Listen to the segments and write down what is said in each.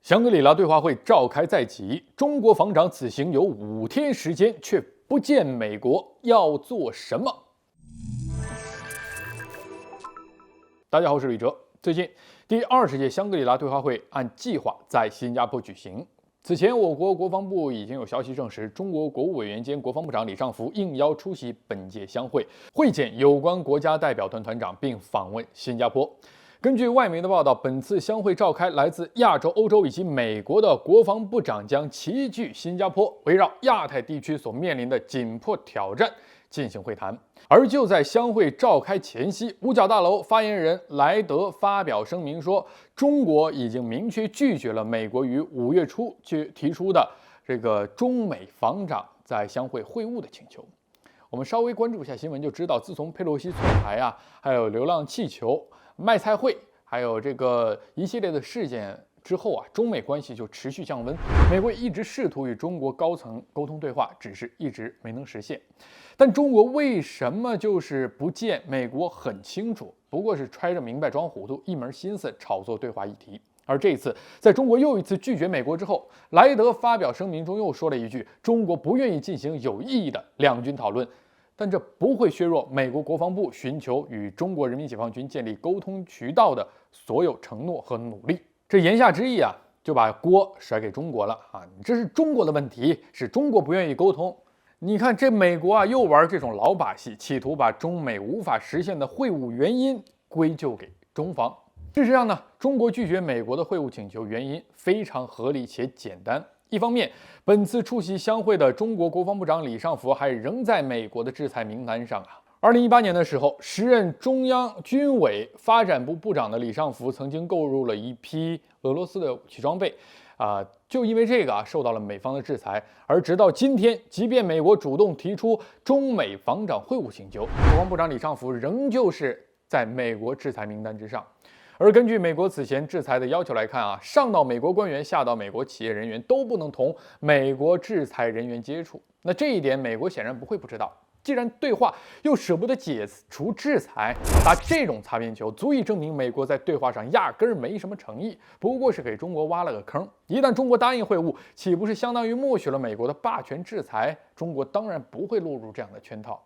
香格里拉对话会召开在即，中国防长此行有5天时间，却不见美国，要做什么？大家好，我是李哲。最近，第20届香格里拉对话会按计划在新加坡举行。此前，我国国防部已经有消息证实，中国国务委员兼国防部长李尚福应邀出席本届香会，会见有关国家代表团团长，并访问新加坡。根据外媒的报道，本次香会召开，来自亚洲、欧洲以及美国的国防部长将齐聚新加坡，围绕亚太地区所面临的紧迫挑战进行会谈。而就在香会召开前夕，五角大楼发言人莱德发表声明说，中国已经明确拒绝了美国于5月初提出的这个中美防长在香会会晤的请求。我们稍微关注一下新闻就知道，自从佩洛西猝台还有流浪气球、卖菜会，还有这个一系列的事件之后中美关系就持续降温。美国一直试图与中国高层沟通对话，只是一直没能实现。但中国为什么就是不见美国？很清楚，不过是揣着明白装糊涂，一门心思炒作对华议题。而这一次，在中国又一次拒绝美国之后，莱德发表声明中又说了一句：中国不愿意进行有意义的两军讨论。但这不会削弱美国国防部寻求与中国人民解放军建立沟通渠道的所有承诺和努力。这言下之意就把锅甩给中国了这是中国的问题，是中国不愿意沟通。你看这美国又玩这种老把戏，企图把中美无法实现的会晤原因归咎给中方。事实上呢，中国拒绝美国的会晤请求原因非常合理且简单。一方面，本次出席香会的中国国防部长李尚福还仍在美国的制裁名单上2018年的时候，时任中央军委发展部部长的李尚福曾经购入了一批俄罗斯的武器装备，就因为这个受到了美方的制裁。而直到今天，即便美国主动提出中美防长会晤请求，国防部长李尚福仍旧是在美国制裁名单之上。而根据美国此前制裁的要求来看上到美国官员，下到美国企业人员都不能同美国制裁人员接触。那这一点，美国显然不会不知道。既然对话又舍不得解除制裁，打这种擦边球，足以证明美国在对话上压根儿没什么诚意，不过是给中国挖了个坑。一旦中国答应会晤，岂不是相当于默许了美国的霸权制裁？中国当然不会落入这样的圈套。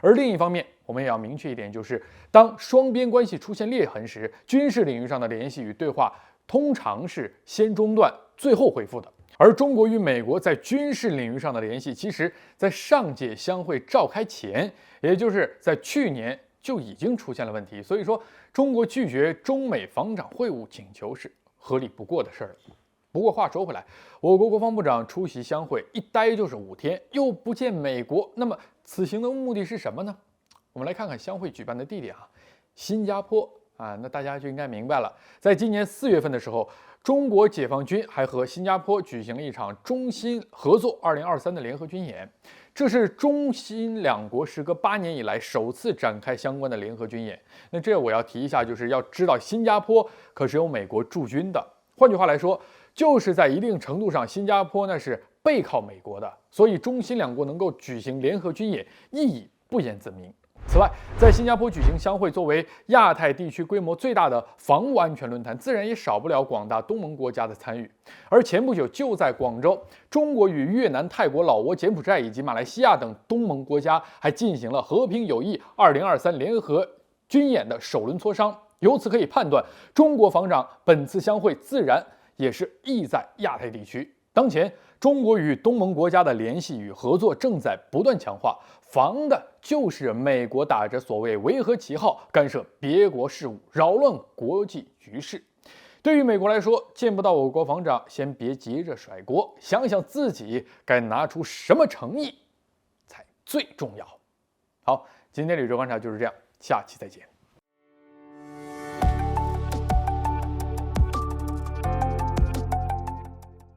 而另一方面，我们也要明确一点，就是当双边关系出现裂痕时，军事领域上的联系与对话通常是先中断，最后恢复的。而中国与美国在军事领域上的联系，其实在上届香会召开前，也就是在去年就已经出现了问题。所以说，中国拒绝中美防长会晤请求是合理不过的事儿了。不过话说回来，我国国防部长出席香会一待就是5天，又不见美国，那么此行的目的是什么呢？我们来看看香会举办的地点新加坡那大家就应该明白了。在今年4月份的时候，中国解放军还和新加坡举行了一场中新合作2023的联合军演，这是中新两国时隔8年以来首次展开相关的联合军演。那这我要提一下，就是要知道新加坡可是有美国驻军的，换句话来说，就是在一定程度上，新加坡那是背靠美国的，所以中新两国能够举行联合军演，意义不言自明。此外，在新加坡举行香会，作为亚太地区规模最大的防务安全论坛，自然也少不了广大东盟国家的参与。而前不久，就在广州，中国与越南、泰国、老挝、柬埔寨以及马来西亚等东盟国家还进行了和平友谊2023联合军演的首轮磋商。由此可以判断，中国防长本次香会自然也是意在亚太地区。当前，中国与东盟国家的联系与合作正在不断强化，防的就是美国打着所谓维和旗号干涉别国事务，扰乱国际局势。对于美国来说，见不到我国防长，先别急着甩锅，想想自己该拿出什么诚意才最重要。好，今天的宇宙观察就是这样，下期再见。